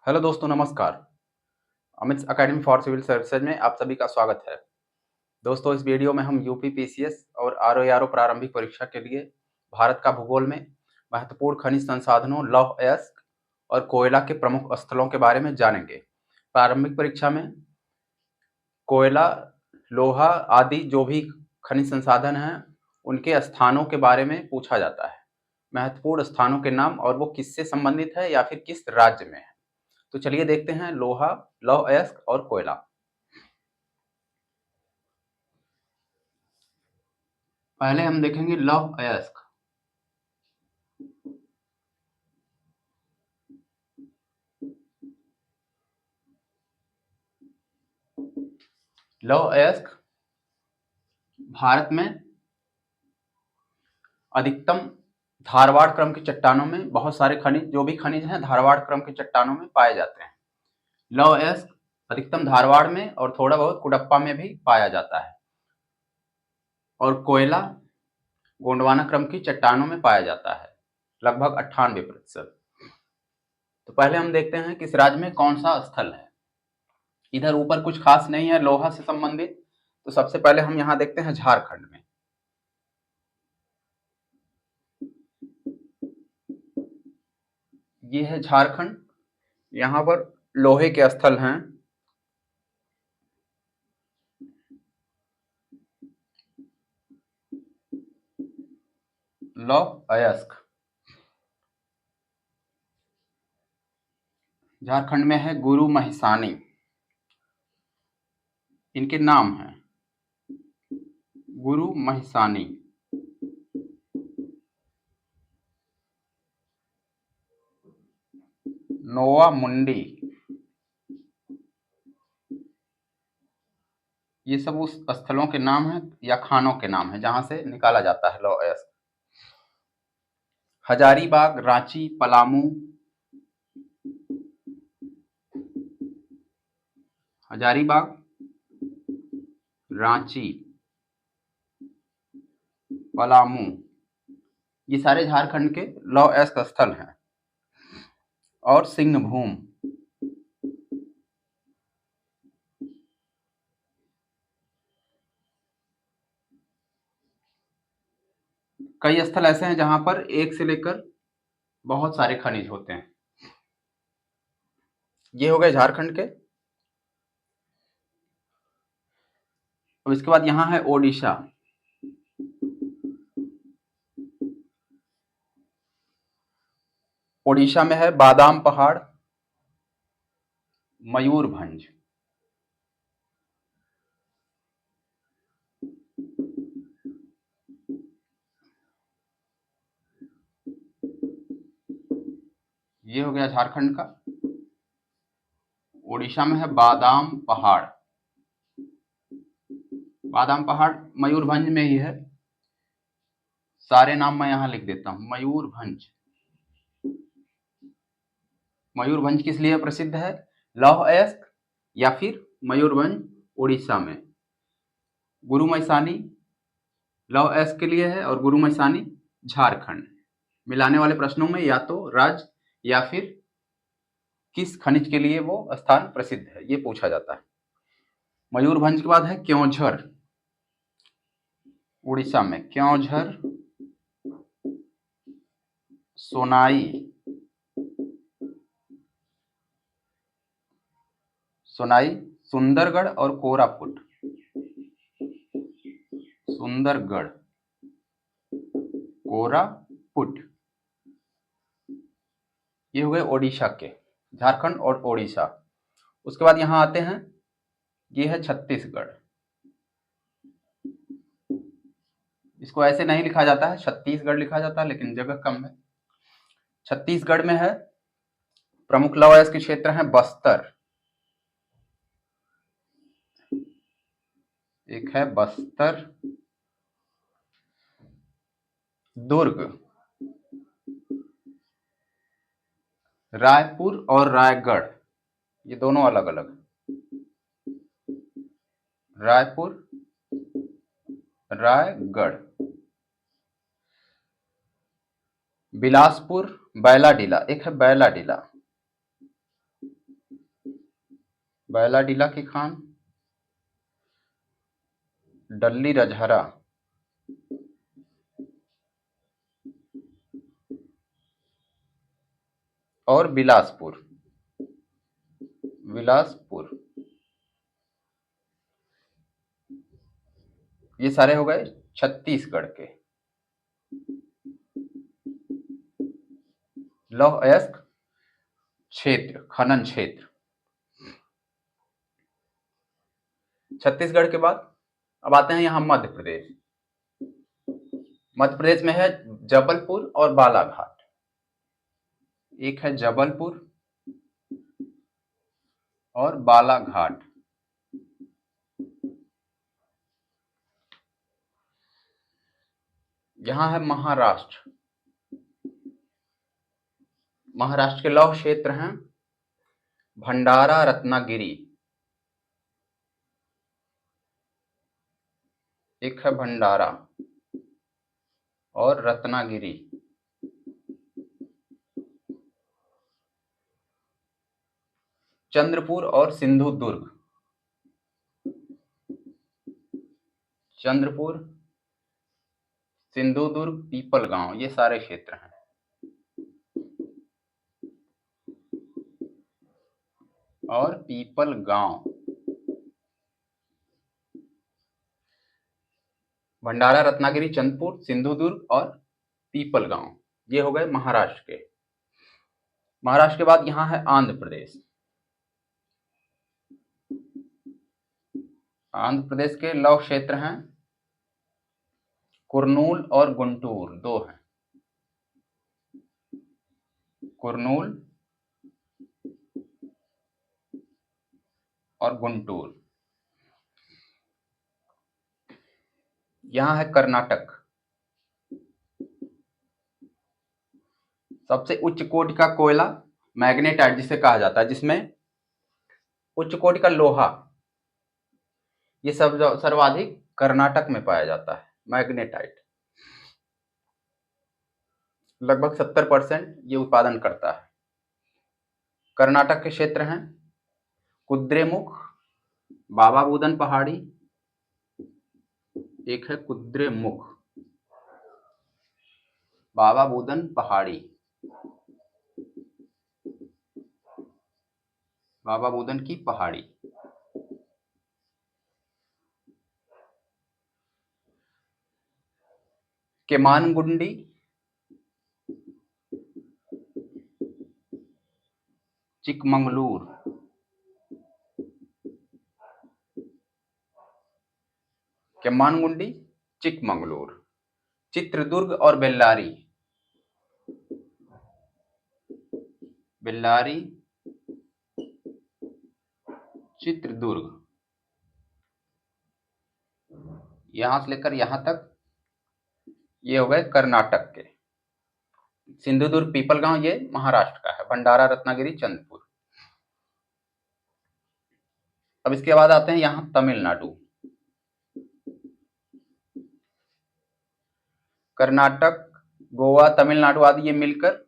Hello दोस्तों, नमस्कार। Amit academy for civil services में आप सभी का स्वागत है। दोस्तों, इस वीडियो में हम यूपी पीसीएस और आरओ प्रारंभिक परीक्षा के लिए भारत का भूगोल में महत्वपूर्ण खनिज संसाधनों, लौह अयस्क और कोयला के प्रमुख स्थलों के बारे में जानेंगे। प्रारंभिक परीक्षा में कोयला, लोहा आदि जो भी खनिज संसाधन हैं, उनके स्थानों के बारे में पूछा जाता है। महत्वपूर्ण स्थानों के नाम और वो किससे संबंधित है या फिर किस राज्य में है। तो चलिए देखते हैं लोहा, लौह अयस्क और कोयला। पहले हम देखेंगे लौह अयस्क। लौह अयस्क भारत में अधिकतम धारवाड़ क्रम की चट्टानों में बहुत सारे खनिज जो भी खनिज हैं धारवाड़ क्रम की चट्टानों में पाए जाते हैं। लौह अयस्क अधिकतम धारवाड़ में और थोड़ा बहुत कुडप्पा में भी पाया जाता है। और कोयला गोंडवाना क्रम की चट्टानों में पाया जाता है, लगभग 98%। तो पहले हम देखते हैं किस राज्य में कौन सा स्थल है। इधर ऊपर कुछ खास नहीं है लोहा से संबंधित, तो सबसे पहले हम यहाँ देखते हैं झारखंड में। ये है झारखंड। यहाँ पर लोहे के स्थल हैं। लौह अयस्क झारखंड में है गुरु महिसानी। इनके नाम हैं गुरु महिसानी, नोवा मुंडी। ये सब उस स्थलों के नाम हैं या खानों के नाम हैं जहां से निकाला जाता है लौह अयस्क। हजारीबाग, रांची, पलामू। हजारीबाग, रांची, पलामू, ये सारे झारखंड के लौह अयस्क स्थल हैं। और सिंहभूम, कई स्थल ऐसे हैं जहां पर एक से लेकर बहुत सारे खनिज होते हैं। ये हो गए झारखंड के। अब इसके बाद यहाँ है ओडिशा। ओडिशा में है बादाम पहाड़, मयूरभंज। ये हो गया झारखंड का। ओडिशा में है बादाम पहाड़। बादाम पहाड़ मयूरभंज में ही है। सारे नाम मैं यहां लिख देता हूं। मयूरभंज। मयूरभंज किस लिए प्रसिद्ध है? लौह अयस्क या फिर मयूरभंज उड़ीसा में। गुरु मैसानी लौह अयस्क के लिए है और गुरु मैसानी झारखंड। मिलाने वाले प्रश्नों में या तो राज्य या फिर किस खनिज के लिए वो स्थान प्रसिद्ध है, ये पूछा जाता है। मयूरभंज के बाद है क्योंझर। उड़ीसा में क्योंझर, सोनाई, सोनाई, सुंदरगढ़ और कोरापुट। सुंदरगढ़, कोरापुट, ये हो गए ओडिशा के। झारखंड और ओडिशा। उसके बाद यहां आते हैं, ये है छत्तीसगढ़। इसको ऐसे नहीं लिखा जाता है, छत्तीसगढ़ लिखा जाता है, लेकिन जगह कम है। छत्तीसगढ़ में है प्रमुख लौह अयस्क के क्षेत्र हैं बस्तर। एक है बस्तर, दुर्ग, रायपुर और रायगढ़। ये दोनों अलग अलग। रायपुर, रायगढ़। बिलासपुर, बैलाडीला। एक है बैलाडीला। बैलाडीला की खान, डल्ली रजहरा, और बिलासपुर। बिलासपुर, ये सारे हो गए छत्तीसगढ़ के। लौह अयस्क क्षेत्र, खनन क्षेत्र। छत्तीसगढ़ के बाद अब आते हैं यहाँ मध्य प्रदेश। मध्य प्रदेश में है जबलपुर और बालाघाट। एक है जबलपुर और बालाघाट। यहाँ है महाराष्ट्र। महाराष्ट्र के लौह क्षेत्र हैं भंडारा, रत्नागिरी। एक है भंडारा और रत्नागिरी। चंद्रपुर और सिंधुदुर्ग। चंद्रपुर, सिंधुदुर्ग, पीपलगांव, ये सारे क्षेत्र हैं। और पीपलगांव, भंडारा, रत्नागिरी, चंद्रपुर, सिंधुदुर्ग और पीपलगांव, ये हो गए महाराष्ट्र के। महाराष्ट्र के बाद यहाँ है आंध्र प्रदेश। आंध्र प्रदेश के लौह क्षेत्र हैं कुर्नूल और गुंटूर, दो हैं। कुर्नूल और गुंटूर। यहाँ है कर्नाटक। सबसे उच्च कोटि का कोयला मैग्नेटाइट जिसे कहा जाता है, जिसमें उच्च कोटि का लोहा, ये सब सर्वाधिक कर्नाटक में पाया जाता है। मैग्नेटाइट लगभग 70% ये उत्पादन करता है। कर्नाटक के क्षेत्र हैं कुद्रेमुख, बाबा बुदन पहाड़ी। एक है कुद्रेमुख, बाबा बुदन पहाड़ी, बाबा बुदन की पहाड़ी। केमानगुंडी, चिकमंगलूर, केमानगुंडी, चिकमंगलूर। चित्रदुर्ग और बेल्लारी। बेल्लारी, चित्रदुर्ग, यहां से लेकर यहां तक ये हो गए कर्नाटक के। सिंधुदुर्ग, पीपलगांव ये महाराष्ट्र का है। भंडारा, रत्नागिरी, चंद्रपुर। अब इसके बाद आते हैं यहां तमिलनाडु। कर्नाटक, गोवा, तमिलनाडु आदि ये मिलकर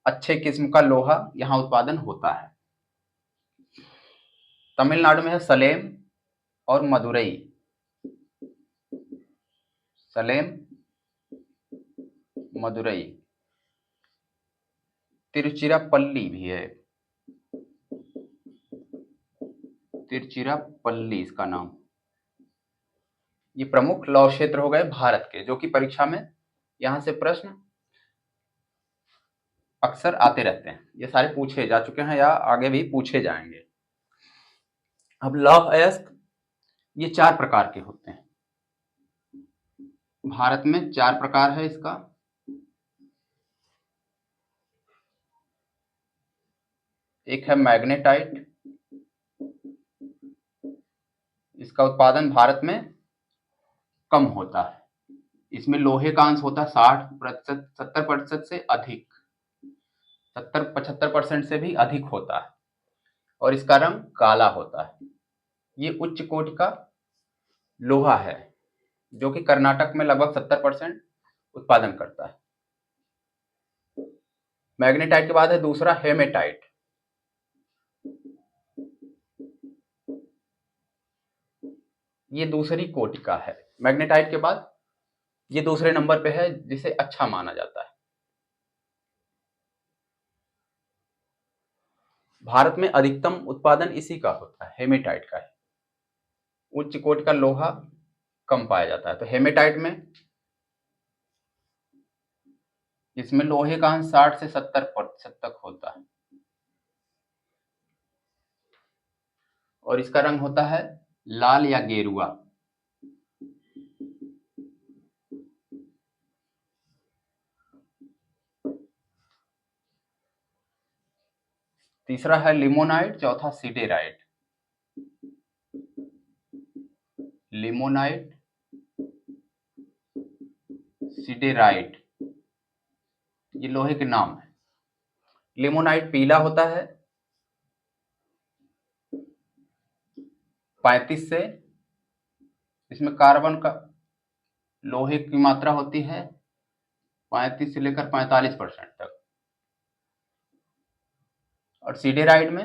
अच्छे किस्म का लोहा यहां उत्पादन होता है। तमिलनाडु में है सलेम और मदुरई। सलेम, मदुरई। तिरुचिरापल्ली भी है, तिरुचिरापल्ली इसका नाम। ये प्रमुख लौह क्षेत्र हो गए भारत के, जो कि परीक्षा में यहां से प्रश्न अक्सर आते रहते हैं। ये सारे पूछे जा चुके हैं या आगे भी पूछे जाएंगे। अब लौह अयस्क ये 4 प्रकार के होते हैं। भारत में 4 प्रकार है इसका। एक है मैग्नेटाइट, इसका उत्पादन भारत में कम होता है। इसमें लोहे का अंश होता है 60%, 70% से अधिक, 70-75% से भी अधिक होता है और इसका रंग काला होता है। ये उच्च कोटि का लोहा है जो कि कर्नाटक में लगभग 70% उत्पादन करता है। मैग्नेटाइट के बाद है दूसरा हेमेटाइट। ये दूसरी कोटि का है। मैग्नेटाइट के बाद ये दूसरे नंबर पे है जिसे अच्छा माना जाता है। भारत में अधिकतम उत्पादन इसी का होता है, हेमेटाइट का है। उच्च कोटि का लोहा कम पाया जाता है। तो हेमेटाइट में इसमें लोहे का अंश 60 से 70% तक होता है और इसका रंग होता है लाल या गेरुआ। तीसरा है लिमोनाइट, चौथा सिडेराइट। लिमोनाइट, सिडेराइट, ये लोहे के नाम है। लिमोनाइट पीला होता है, 35 से, इसमें कार्बन का लोहे की मात्रा होती है 35 से लेकर 45% तक। और सिडेराइट में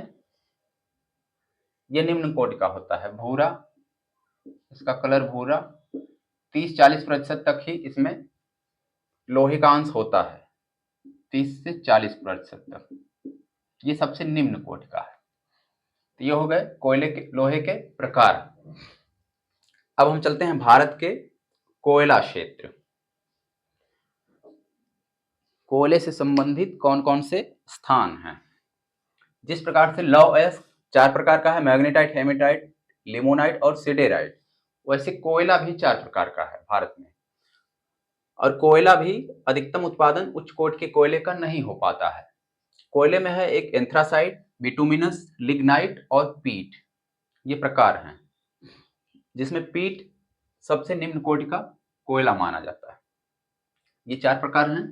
ये निम्न कोटि का होता है, भूरा, इसका कलर भूरा, 30-40% तक ही इसमें लोहे का अंश होता है, 30 से 40% तक। ये सबसे निम्न कोटि का है। तो ये हो गए कोयले के, लोहे के प्रकार। अब हम चलते हैं भारत के कोयला क्षेत्र। कोयले से संबंधित कौन कौन से स्थान हैं? जिस प्रकार से लौह अयस्क 4 प्रकार का है, मैग्नेटाइट, हेमेटाइट, लिमोनाइट और सिडेराइट, वैसे कोयला भी 4 प्रकार का है भारत में। और कोयला भी अधिकतम उत्पादन उच्च कोटि के कोयले का नहीं हो पाता है। कोयले में है एक एंथ्रासाइट, बिटुमिनस, लिग्नाइट और पीट, ये प्रकार हैं, जिसमें पीट सबसे निम्न कोटि का कोयला माना जाता है। ये 4 प्रकार हैं।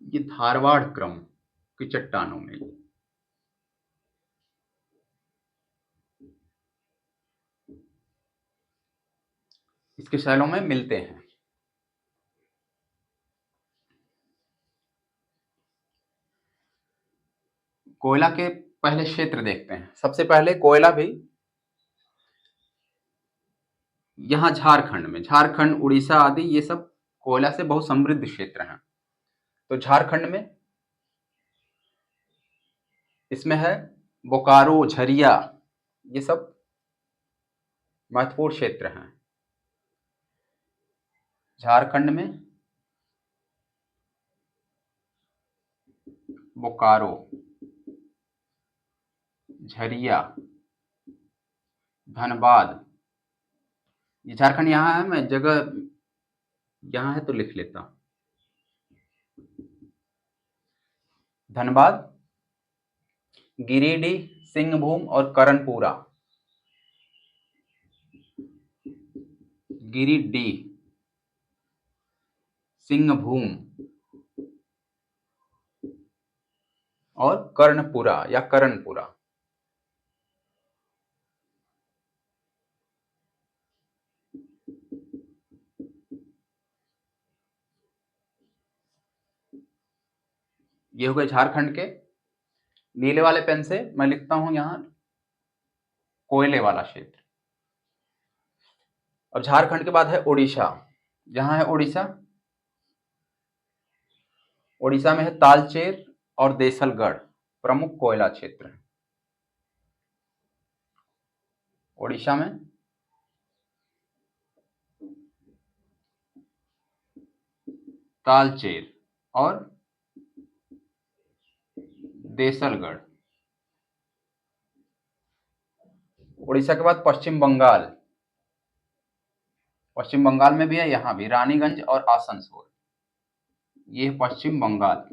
ये धारवाड़ क्रम की चट्टानों में इसके शैलों में मिलते हैं। कोयला के पहले क्षेत्र देखते हैं। सबसे पहले कोयला भी यहाँ झारखंड में, झारखंड, उड़ीसा आदि ये सब कोयला से बहुत समृद्ध क्षेत्र हैं। तो झारखंड में इसमें है बोकारो, झरिया, ये सब महत्वपूर्ण क्षेत्र हैं। झारखंड में बोकारो, झरिया, धनबाद, ये झारखंड यहाँ है। मैं जगह यहाँ है तो लिख लेता हूँ। धनबाद, गिरिडीह, सिंहभूम और करणपुरा। गिरिडीह, सिंहभूम और कर्णपुरा या करणपुरा। ये हो गए झारखंड के। नीले वाले पेन से मैं लिखता हूं यहां कोयले वाला क्षेत्र। अब झारखंड के बाद है उड़ीसा। जहां है उड़ीसा, उड़ीसा में है तालचेर और देसलगढ़, प्रमुख कोयला क्षेत्र है उड़ीसा में। तालचेर और देसलगढ़। उड़ीसा के बाद पश्चिम बंगाल। पश्चिम बंगाल में भी है, यहां भी रानीगंज और आसनसोल, ये पश्चिम बंगाल।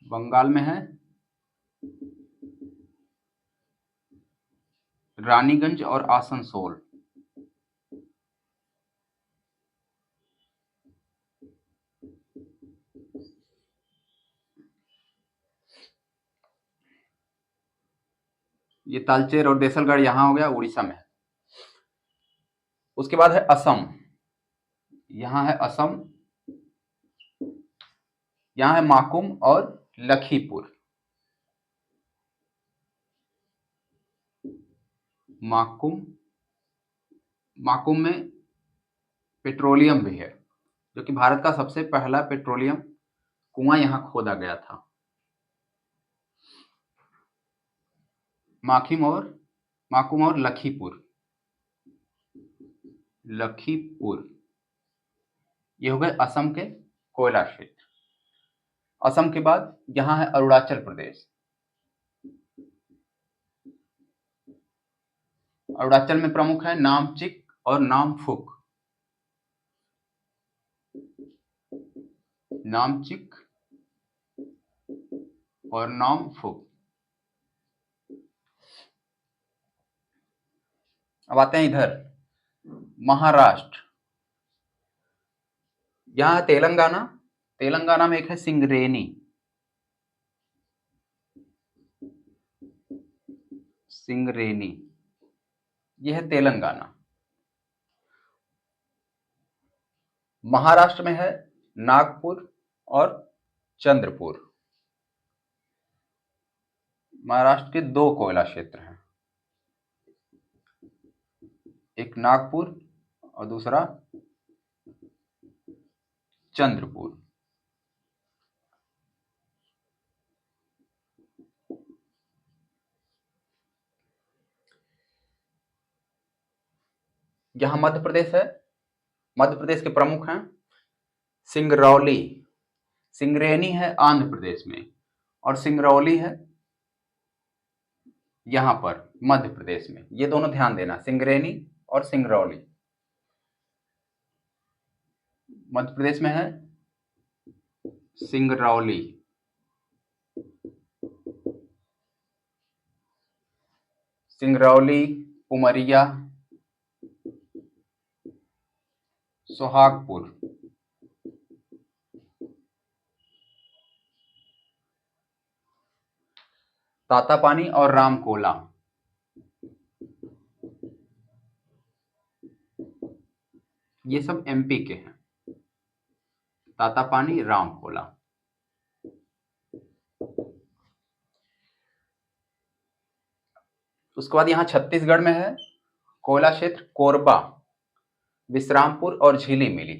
बंगाल में है रानीगंज और आसनसोल। ये तालचेर और देसलगढ़ यहां हो गया, उड़ीसा में है। उसके बाद है असम। यहां है असम, यहाँ है माकुम और लखीपुर। माकुम, माकुम में पेट्रोलियम भी है, जो कि भारत का सबसे पहला पेट्रोलियम कुआं यहाँ खोदा गया था। माकुम और लखीपुर, लखीपुर ये हो गए असम के कोयला क्षेत्र। असम के बाद यहाँ है अरुणाचल प्रदेश। अरुणाचल में प्रमुख है नामचिक और नामफुक। नामचिक और नामफुक। अब आते हैं इधर महाराष्ट्र। यहाँ है तेलंगाना। तेलंगाना में एक है सिंगरेनी। सिंगरेनी ये है तेलंगाना। महाराष्ट्र में है नागपुर और चंद्रपुर। महाराष्ट्र के दो कोयला क्षेत्र हैं, एक नागपुर और दूसरा चंद्रपुर। यहां मध्य प्रदेश है। मध्य प्रदेश के प्रमुख हैं सिंगरौली। सिंगरेनी है आंध्र प्रदेश में और सिंगरौली है यहां पर मध्य प्रदेश में। ये दोनों ध्यान देना, सिंगरेनी और सिंगरौली मध्य प्रदेश में है। सिंगरौली, सिंगरौली, उमरिया, सोहागपुर, तातापानी और रामकोला। ये सब एमपी के हैं, तातापानी, रामकोला। उसके बाद यहाँ छत्तीसगढ़ में है कोयला क्षेत्र कोरबा, विश्रामपुर और झीली मिली।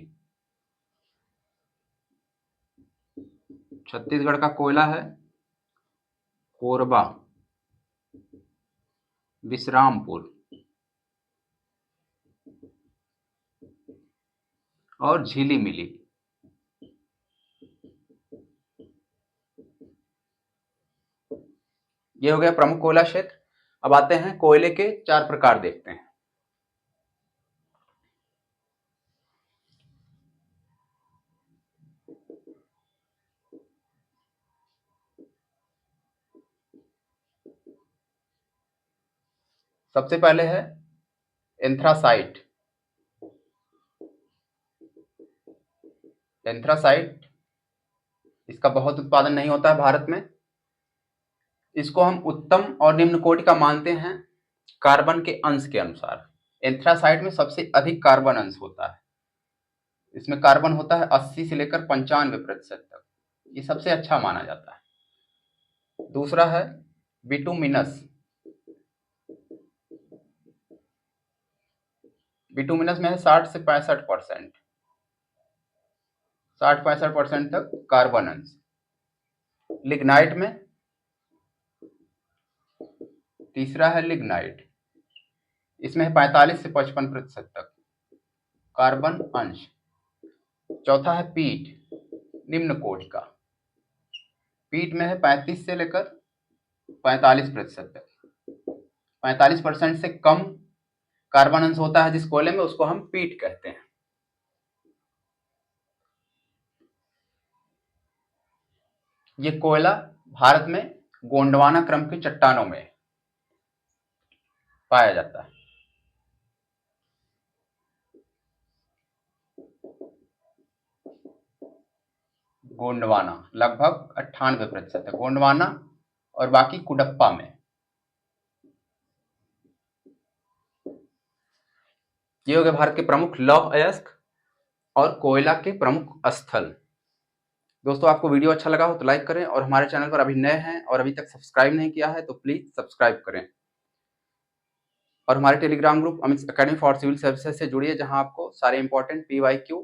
छत्तीसगढ़ का कोयला है कोरबा, विश्रामपुर और झीली मिली। ये हो गया प्रमुख कोयला क्षेत्र। अब आते हैं कोयले के 4 प्रकार देखते हैं। सबसे पहले है एंथ्रासाइट। एंथ्रासाइट, इसका बहुत उत्पादन नहीं होता है भारत में। इसको हम उत्तम और निम्न कोटि का मानते हैं कार्बन के अंश के अनुसार। एंथ्रासाइट में सबसे अधिक कार्बन अंश होता है। इसमें कार्बन होता है 80 से लेकर 95% तक। ये सबसे अच्छा माना जाता है। दूसरा है बिटुमिनस। बिटुमिनस में है 60 से 65%, 60-65% तक कार्बन अंश। लिग्नाइट में तीसरा है लिग्नाइट, इसमें है 45 से 55% तक कार्बन अंश। चौथा है पीट, निम्न कोटि का। पीट में है 35 से लेकर 45% तक। 45% से कम कार्बन अंश होता है जिस कोयले में, उसको हम पीट कहते हैं। ये कोयला भारत में गोंडवाना क्रम की चट्टानों में पाया जाता है। गोंडवाना लगभग 98% है गोंडवाना, और बाकी कुडप्पा में। ये हो गए भारत के प्रमुख लौह अयस्क और कोयला के प्रमुख स्थल। दोस्तों आपको वीडियो अच्छा लगा हो तो लाइक करें और हमारे चैनल पर अभी नए हैं और अभी तक सब्सक्राइब नहीं किया है तो प्लीज़ सब्सक्राइब करें। और हमारे Telegram group Amit academy for civil services से जुड़िए, जहां आपको सारे इंपॉर्टेंट पीवाईक्यू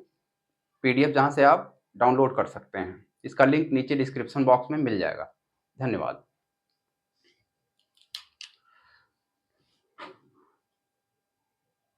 पीडीएफ जहां से आप डाउनलोड कर सकते हैं। इसका लिंक नीचे डिस्क्रिप्शन बॉक्स में मिल जाएगा। धन्यवाद।